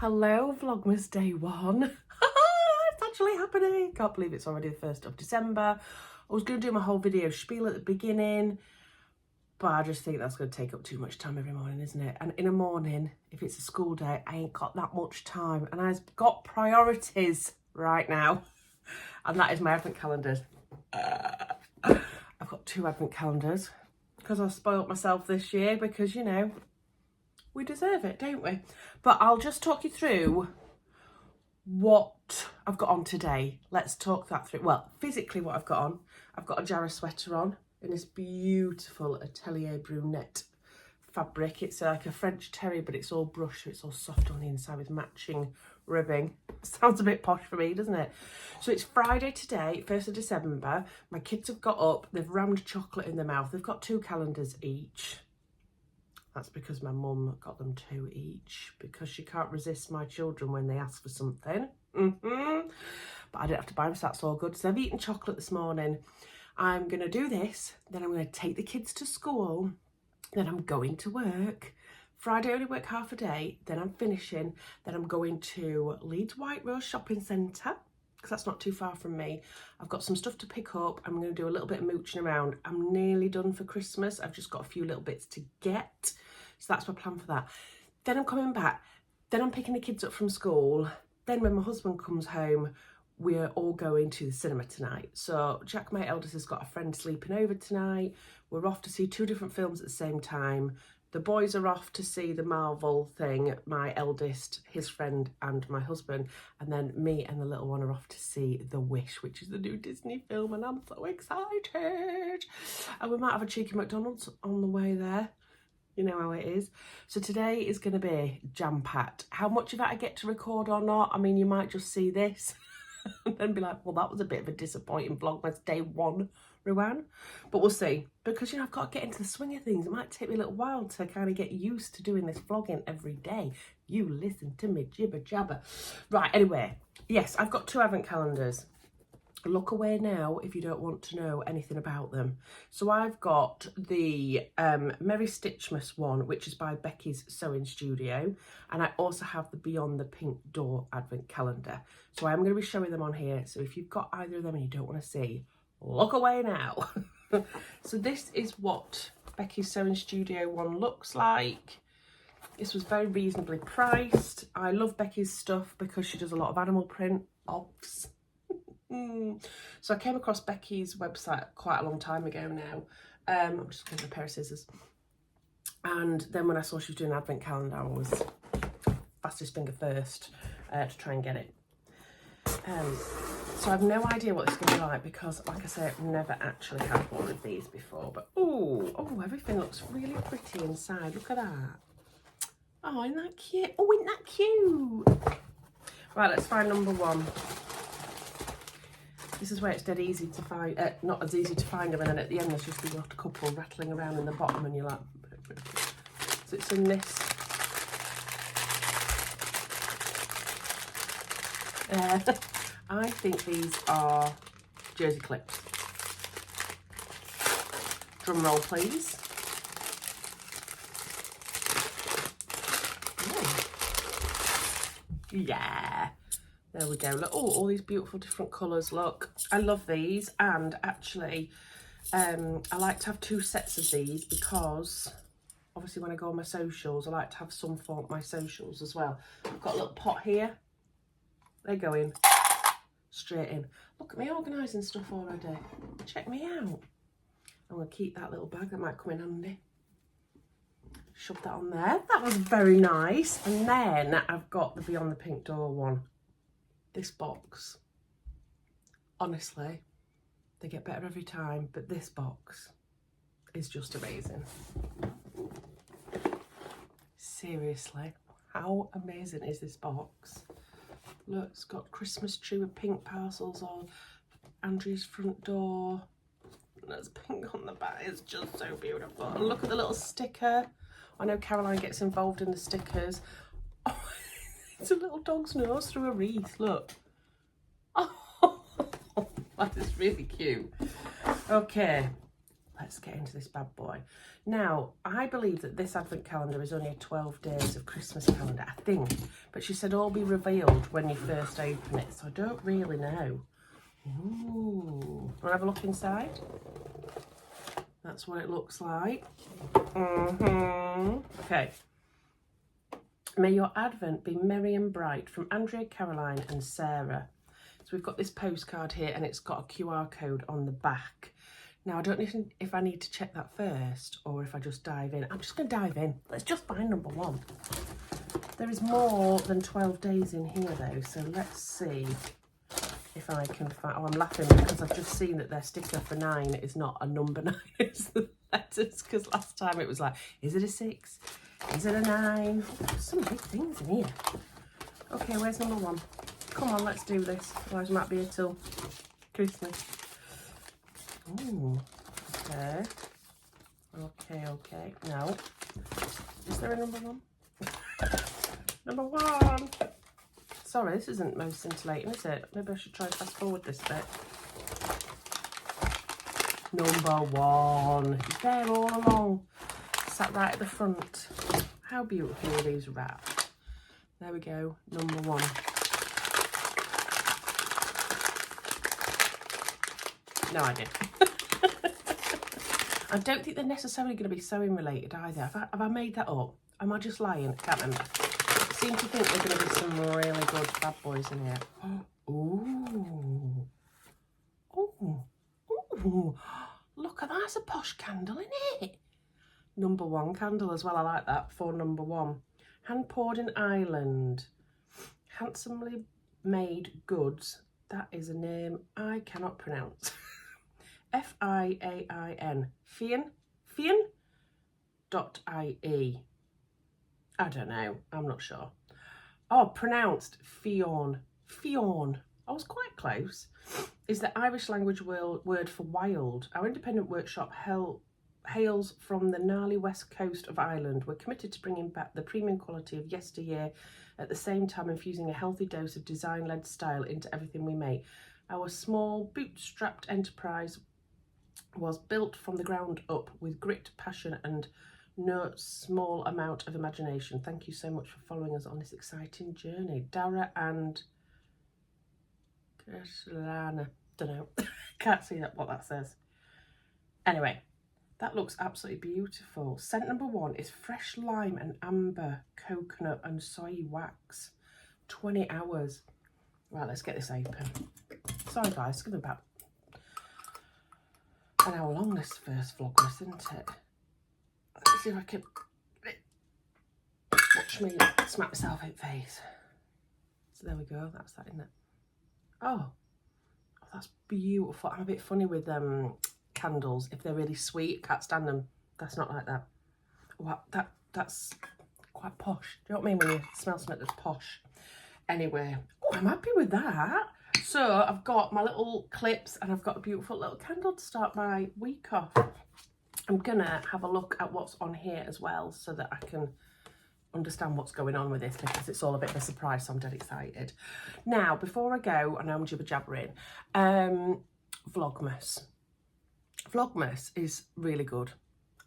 Hello, Vlogmas Day One. It's actually happening. Can't believe it's already the 1st of December. I was going to do my whole video spiel at the beginning, but I just think that's going to take up too much time every morning, isn't it? And in a morning, if it's a school day, I ain't got that much time. And I've got priorities right now. And that is my advent calendars. I've got 2 advent calendars because I've spoilt myself this year because, you know, we deserve it, don't we? But I'll just talk you through what I've got on today. Let's talk that through. Well, physically what I've got on. I've got a Jarrah sweater on in this beautiful Atelier brunette fabric. It's like a French terry, but it's all brushed, so it's all soft on the inside with matching ribbing. Sounds a bit posh for me, doesn't it? So it's Friday today, 1st of December. My kids have got up, they've rammed chocolate in their mouth. They've got 2 calendars each. That's because my mum got them 2 each, because she can't resist my children when they ask for something. But I didn't have to buy them, so that's all good. So I've eaten chocolate this morning. I'm going to do this, then I'm going to take the kids to school, then I'm going to work. Friday I only work half a day, then I'm finishing, then I'm going to Leeds White Rose Shopping Centre, because that's not too far from me. I've got some stuff to pick up. I'm going to do a little bit of mooching around. I'm nearly done for Christmas. I've just got a few little bits to get. So that's my plan for that. Then I'm coming back. Then I'm picking the kids up from school. Then when my husband comes home, we're all going to the cinema tonight. So Jack, my eldest, has got a friend sleeping over tonight. We're off to see 2 different films at the same time. The boys are off to see the Marvel thing, my eldest, his friend and my husband. And then me and the little one are off to see The Wish, which is the new Disney film, and I'm so excited. And we might have a cheeky McDonald's on the way there. You know how it is. So today is going to be jam-packed. How much of that I get to record or not, I mean, you might just see this and then be like, well, that was a bit of a disappointing Vlogmas Day One, Ruan. But we'll see. Because, you know, I've got to get into the swing of things. It might take me a little while to kind of get used to doing this vlogging every day. You listen to me jibber jabber. Right, anyway. Yes, I've got 2 advent calendars. Look away now if you don't want to know anything about them. So I've got the Merry Stitchmas one, which is by Becky's Sewing Studio. And I also have the Beyond the Pink Door advent calendar. So I'm going to be showing them on here. So if you've got either of them and you don't want to see, look away now. So this is what Becky's Sewing Studio one looks like. This was very reasonably priced. I love Becky's stuff because she does a lot of animal print offs. So I came across Becky's website quite a long time ago now. I'm just getting a pair of scissors. And then when I saw she was doing an advent calendar, I was fastest finger first to try and get it. So I have no idea what it's going to be like because, like I say, I've never actually had one of these before. But oh, everything looks really pretty inside. Look at that. Oh, isn't that cute? Oh, isn't that cute? Right, let's find number 1. This is where it's dead easy to find, not as easy to find them, and then at the end there's just a couple rattling around in the bottom and you're like, so it's in this. I think these are jersey clips. Drum roll, please. Ooh. Yeah. There we go. Look, oh, all these beautiful different colours. Look, I love these. And actually, I like to have 2 sets of these because obviously when I go on my socials, I like to have some for my socials as well. I've got a little pot here. They go in. Straight in. Look at me organising stuff already. Check me out. I'm going to keep that little bag. That might come in handy. Shove that on there. That was very nice. And then I've got the Beyond the Pink Door one. This box, honestly, they get better every time, but this box is just amazing. Seriously, how amazing is this box? Look, it's got Christmas tree with pink parcels on Andrew's front door. There's pink on the back. It's just so beautiful. And look at the little sticker. I know Caroline gets involved in the stickers. Oh, it's a little dog's nose through a wreath, look. Oh, that is really cute. Okay, let's get into this bad boy. Now, I believe that this advent calendar is only 12 days of Christmas calendar, I think. But she said all be revealed when you first open it, so I don't really know. Ooh. Want to have a look inside? That's what it looks like. Okay. May your advent be merry and bright, from Andrea, Caroline and Sarah. So we've got this postcard here and it's got a QR code on the back. Now, I don't know if I need to check that first or if I just dive in. I'm just going to dive in. Let's just find number one. There is more than 12 days in here though, so let's see if I can find... Oh, I'm laughing because I've just seen that their sticker for 9 is not a number 9, it's the letters, because last time it was like, is it a 6? Is it a 9? There's some big things in here. Okay, where's number one? Come on, let's do this. Otherwise we might be here till Christmas. Ooh, okay. Okay. No. Is there a number one? Number one! Sorry, this isn't most scintillating, is it? Maybe I should try and fast forward this bit. Number one. He's there all along. Sat right at the front. How beautiful are these wrapped? There we go. Number one. No idea. I don't think they're necessarily going to be sewing related either. Have I made that up? Am I just lying? Can't remember. I seem to think there's going to be some really good bad boys in here. Ooh. Ooh. Ooh. Look at that. That's a posh candle, isn't it? Number one candle as well. I like that for number one. Hand poured in Ireland. Handsomely made goods. That is a name I cannot pronounce. F-I-A-I-N. Fian? .ie. I don't know. I'm not sure. Oh, pronounced Fionn. Fionn. I was quite close. Is the Irish language word for wild. Our independent workshop hails from the gnarly west coast of Ireland. We're committed to bringing back the premium quality of yesteryear, at the same time infusing a healthy dose of design-led style into everything we make. Our small, bootstrapped enterprise was built from the ground up with grit, passion and no small amount of imagination. Thank you so much for following us on this exciting journey. Dara and Lana. Don't know. Can't see what that says. Anyway, that looks absolutely beautiful. Scent number one is fresh lime and amber, coconut and soy wax. 20 hours. Right, let's get this open. Sorry guys, it's going to be about an hour long this first Vlogmas, isn't it? Let's see if I can watch me smack myself in the face. So there we go, that's that, isn't it? Oh, that's beautiful. I'm a bit funny with candles. If they're really sweet, can't stand them. That's not like that. Wow, that's quite posh. Do you know what I mean when you smell something that's posh? Anyway, oh, I'm happy with that. So I've got my little clips and I've got a beautiful little candle to start my week off. I'm gonna have a look at what's on here as well so that I can understand what's going on with this, because it's all a bit of a surprise, so I'm dead excited. Now, before I go, I know I'm jibber jabbering, Vlogmas. Vlogmas is really good.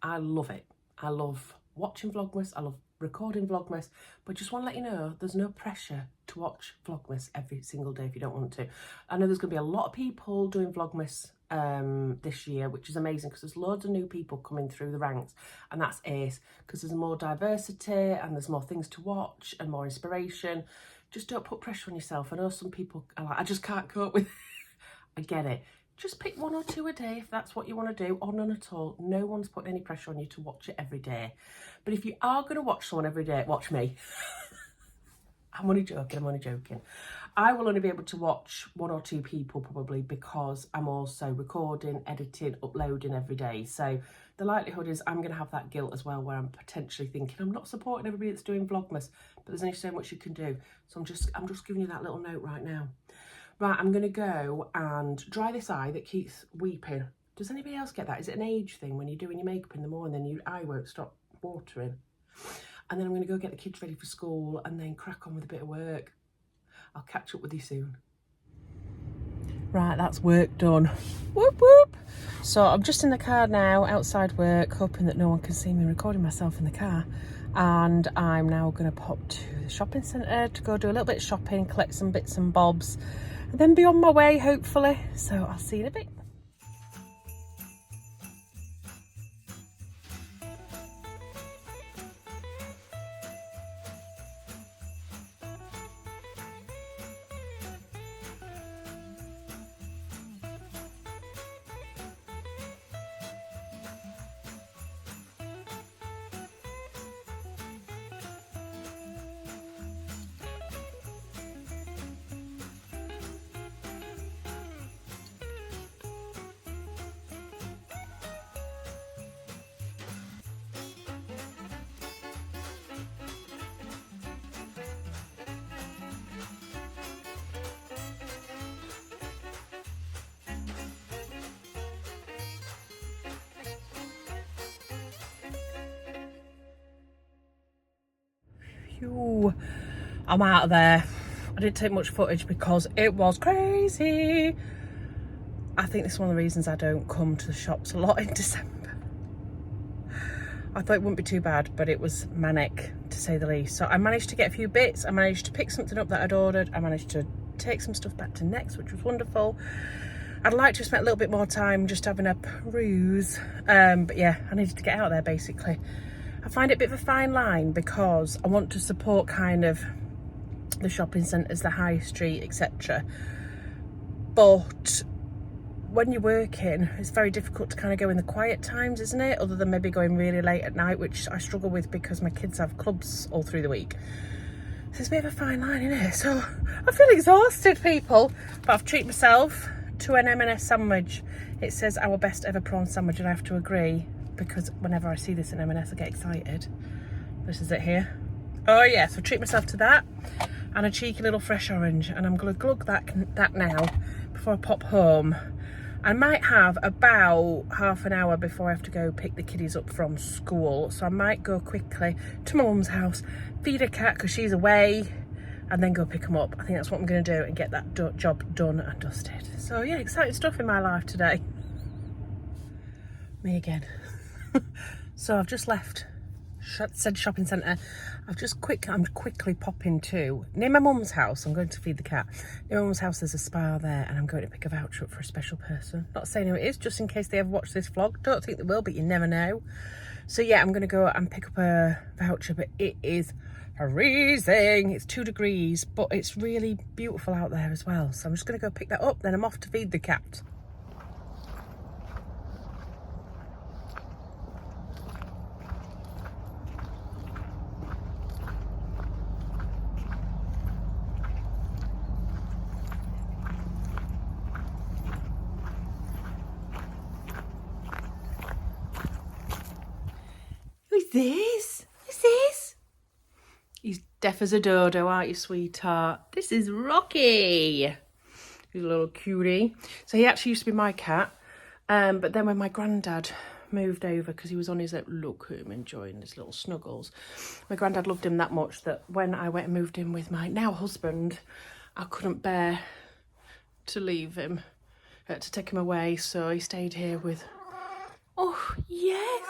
I love it. I love watching Vlogmas. I love recording Vlogmas, but just want to let you know there's no pressure to watch Vlogmas every single day if you don't want to. I know there's going to be a lot of people doing Vlogmas this year, which is amazing because there's loads of new people coming through the ranks, and that's ace because there's more diversity and there's more things to watch and more inspiration. Just don't put pressure on yourself. I know some people are like, I just can't cope with it. I get it. Just pick 1 or 2 a day if that's what you want to do, or none at all. No one's putting any pressure on you to watch it every day. But if you are going to watch someone every day, watch me. I'm only joking. I will only be able to watch 1 or 2 people probably, because I'm also recording, editing, uploading every day. So the likelihood is I'm going to have that guilt as well, where I'm potentially thinking I'm not supporting everybody that's doing Vlogmas, but there's only so much you can do. So I'm just giving you that little note right now. Right, I'm going to go and dry this eye that keeps weeping. Does anybody else get that? Is it an age thing when you're doing your makeup in the morning, then your eye won't stop watering? And then I'm going to go get the kids ready for school and then crack on with a bit of work. I'll catch up with you soon. Right, that's work done. Whoop whoop. So I'm just in the car now, outside work, hoping that no one can see me recording myself in the car. And I'm now going to pop to the shopping centre to go do a little bit of shopping, collect some bits and bobs, and then be on my way, hopefully. So I'll see you in a bit. Phew. I'm out of there. I didn't take much footage because it was crazy. I think this is one of the reasons I don't come to the shops a lot in December. I thought it wouldn't be too bad, but it was manic to say the least. So I managed to get a few bits. I managed to pick something up that I'd ordered. I managed to take some stuff back to Next, which was wonderful. I'd like to have spent a little bit more time just having a peruse. But yeah, I needed to get out there basically. I find it a bit of a fine line because I want to support kind of the shopping centres, the high street, etc. But when you're working, it's very difficult to kind of go in the quiet times, isn't it? Other than maybe going really late at night, which I struggle with because my kids have clubs all through the week. So it's a bit of a fine line, isn't it? So I feel exhausted, people. But I've treated myself to an M&S sandwich. It says our best ever prawn sandwich, and I have to agree because whenever I see this in M&S, I get excited. This is it here. Oh yeah, so treat myself to that and a cheeky little fresh orange, and I'm gonna glug that now before I pop home. I might have about half an hour before I have to go pick the kiddies up from school, so I might go quickly to my mum's house, feed a cat because she's away, and then go pick them up. I think that's what I'm going to do and get that job done and dusted. So yeah, exciting stuff in my life today. Me again. So I've just left said shopping centre. I'm quickly popping to near my mum's house. I'm going to feed the cat. Near my mum's house there's a spa there, and I'm going to pick a voucher up for a special person. Not saying who it is, just in case they ever watch this vlog. Don't think they will, but you never know. So yeah, I'm going to go and pick up a voucher, but it is freezing. It's 2 degrees, but it's really beautiful out there as well. So I'm just going to go pick that up, then I'm off to feed the cat. Who's this? Who's this? He's deaf as a dodo, aren't you, sweetheart? This is Rocky. He's a little cutie. So he actually used to be my cat. But then when my granddad moved over, because he was on his, look at him enjoying his little snuggles. My granddad loved him that much that when I went and moved in with my now husband, I couldn't bear to leave him, to take him away. So he stayed here with, oh, yes.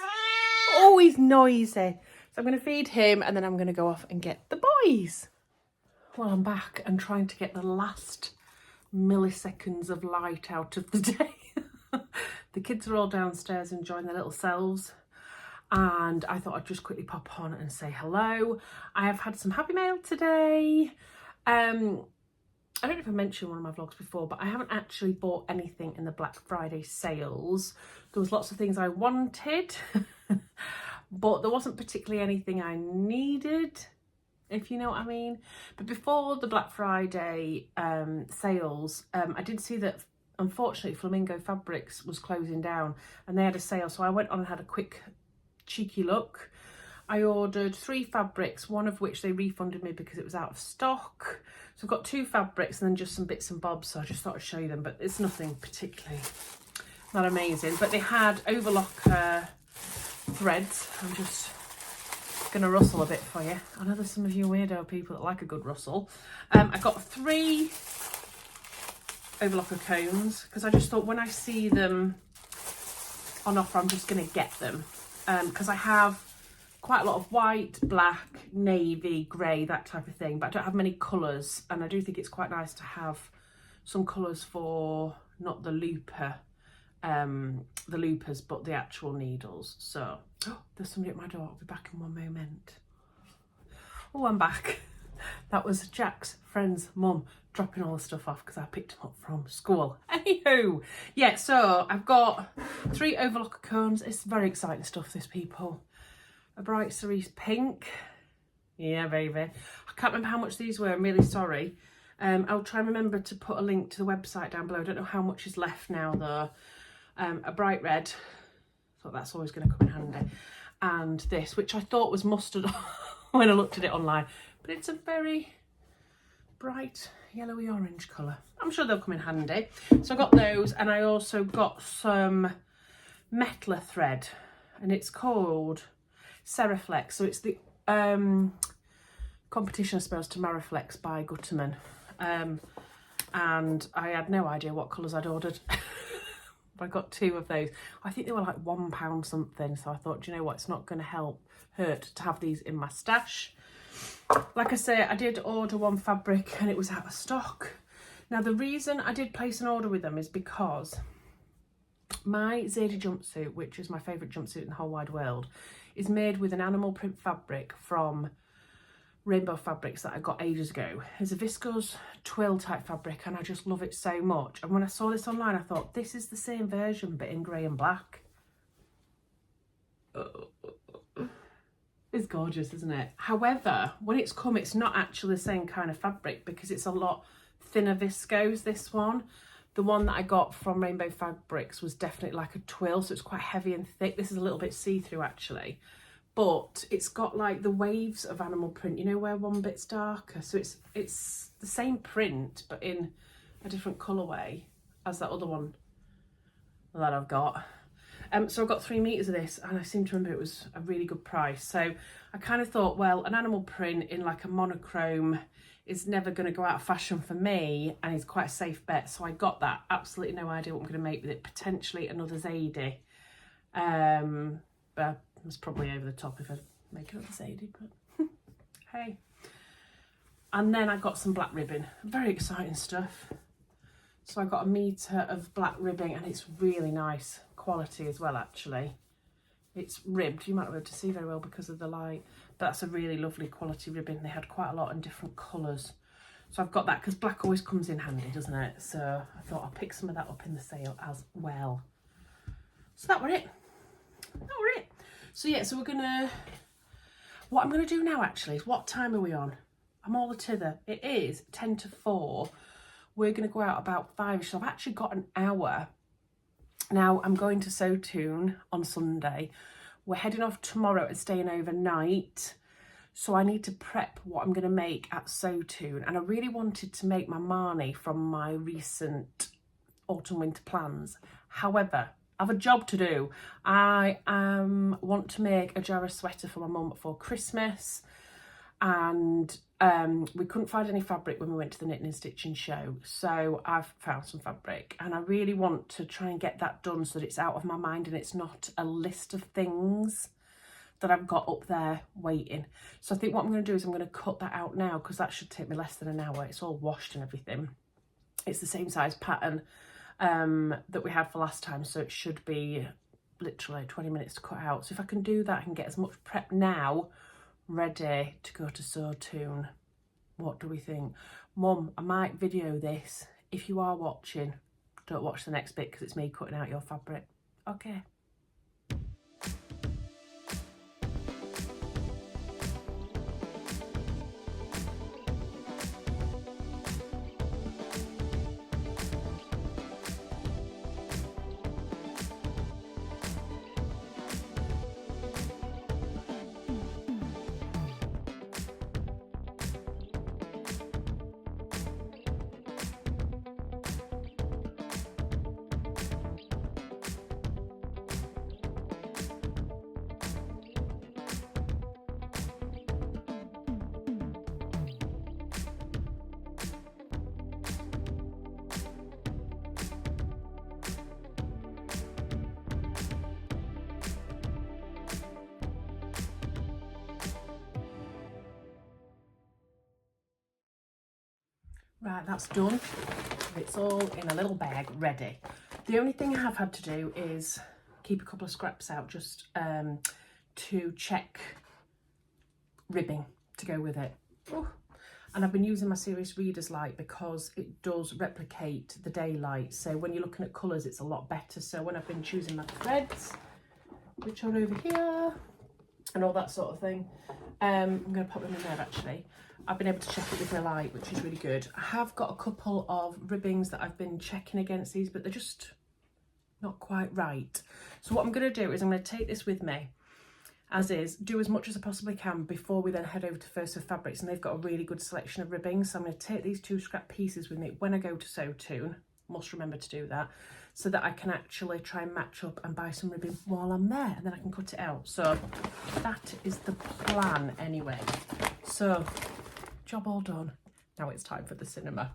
Oh, he's noisy. So I'm going to feed him and then I'm going to go off and get the boys. Well, I'm back and trying to get the last milliseconds of light out of the day. The kids are all downstairs enjoying their little selves. And I thought I'd just quickly pop on and say hello. I have had some happy mail today. I don't know if I mentioned one of my vlogs before, but I haven't actually bought anything in the Black Friday sales. There was lots of things I wanted, but there wasn't particularly anything I needed, if you know what I mean. But before the Black Friday sales, I did see that, unfortunately, Flamingo Fabrics was closing down and they had a sale. So I went on and had a quick cheeky look. I ordered 3 fabrics, one of which they refunded me because it was out of stock. So I've got 2 fabrics and then just some bits and bobs. So I just thought I'd show you them, but it's nothing particularly not amazing. But they had overlock threads. I'm just going to rustle a bit for you. I know there's some of you weirdo people that like a good rustle. I got 3 overlocker cones because I just thought when I see them on offer, I'm just going to get them because I have quite a lot of white, black, navy, grey, that type of thing, but I don't have many colours, and I do think it's quite nice to have some colours for not the loopers, but the actual needles. So, oh, there's somebody at my door. I'll be back in one moment. Oh, I'm back. That was Jack's friend's mum dropping all the stuff off because I picked him up from school. Anywho, yeah, so I've got 3 overlocker cones. It's very exciting stuff, this, people. A bright cerise pink. Yeah, baby. I can't remember how much these were. I'm really sorry. I'll try and remember to put a link to the website down below. I don't know how much is left now, though. A bright red. Thought that's always going to come in handy. And this, which I thought was mustard when I looked at it online. But it's a very bright yellowy orange colour. I'm sure they'll come in handy. So I got those, and I also got some Metler thread, and it's called Seriflex. So it's the competition, I suppose, to Mariflex by Gutterman. And I had no idea what colours I'd ordered. But I got 2 of those. I think they were like £1 something. So I thought, do you know what? It's not going to hurt to have these in my stash. Like I say, I did order one fabric and it was out of stock. Now, the reason I did place an order with them is because my Zadie jumpsuit, which is my favourite jumpsuit in the whole wide world, is made with an animal print fabric from Rainbow Fabrics that I got ages ago. It's a viscose twill type fabric and I just love it so much. And when I saw this online, I thought, this is the same version but in grey and black. It's gorgeous, isn't it? However, when it's come, it's not actually the same kind of fabric because it's a lot thinner viscose, this one. The one that I got from Rainbow Fabrics was definitely like a twill, so it's quite heavy and thick. This is a little bit see-through, actually. But it's got like the waves of animal print, you know, where one bit's darker. So it's the same print, but in a different colourway as that other one that I've got. So I got 3 meters of this, and I seem to remember it was a really good price. So I kind of thought, well, an animal print in like a monochrome is never going to go out of fashion for me, and it's quite a safe bet. So I got that. Absolutely no idea what I'm going to make with it. Potentially another Zadie. But it's probably over the top if I make another Zadie, but hey. And then I got some black ribbon. Very exciting stuff. So I got 1 meter of black ribbon, and it's really nice quality as well, actually. It's ribbed. You might not be able to see very well because of the light, but that's a really lovely quality ribbon. They had quite a lot in different colours. So I've got that because black always comes in handy, doesn't it? So I thought I'll pick some of that up in the sale as well. So that were it. So yeah, so what I'm gonna do now actually is, what time are we on? I'm all thither. It is 10 to 4. We're gonna go out about 5, so I've actually got an hour. Now I'm going to Sowtoon on Sunday. We're heading off tomorrow and staying overnight. So I need to prep what I'm gonna make at Sowtoon. And I really wanted to make my Marnie from my recent autumn winter plans. However, I have a job to do. I want to make a Jarrah sweater for my mum for Christmas, and we couldn't find any fabric when we went to the knitting and stitching show, so I've found some fabric, and I really want to try and get that done so that it's out of my mind and it's not a list of things that I've got up there waiting. So I think what I'm going to do is I'm going to cut that out now, because that should take me less than an hour. It's all washed and everything. It's the same size pattern that we had for last time, so it should be literally 20 minutes to cut out. So if I can do that, I can get as much prep now ready to go to Sowtoon. What do we think? Mum, I might video this. If you are watching, don't watch the next bit because it's me cutting out your fabric. Okay. Right, that's done. It's all in a little bag, ready. The only thing I have had to do is keep a couple of scraps out just to check ribbing to go with it. Ooh. And I've been using my Serious Readers light because it does replicate the daylight. So when you're looking at colours, it's a lot better. So when I've been choosing my threads, which are over here, and all that sort of thing, I'm going to pop them in there actually. I've been able to check it with my light, which is really good. I have got a couple of ribbings that I've been checking against these, but they're just not quite right. So what I'm going to do is I'm going to take this with me as is, do as much as I possibly can before we then head over to First of Fabrics, and they've got a really good selection of ribbings. So I'm going to take these 2 scrap pieces with me when I go to Sew Toon. Must remember to do that, so that I can actually try and match up and buy some ribbon while I'm there, and then I can cut it out. So that is the plan anyway. So job all done. Now it's time for the cinema.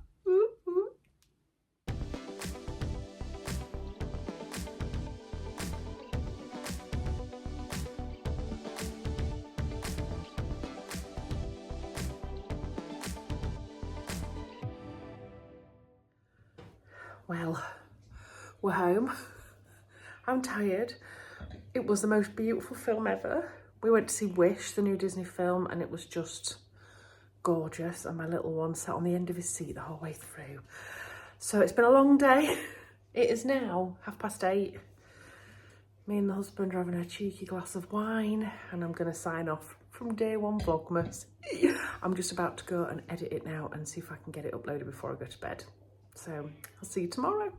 Well, we're home. I'm tired. It was the most beautiful film ever. We went to see Wish, the new Disney film, and it was just gorgeous. And my little one sat on the end of his seat the whole way through. So it's been a long day. It is now 8:30. Me and the husband are having a cheeky glass of wine, and I'm going to sign off from Day One Vlogmas. I'm just about to go and edit it now and see if I can get it uploaded before I go to bed. So I'll see you tomorrow.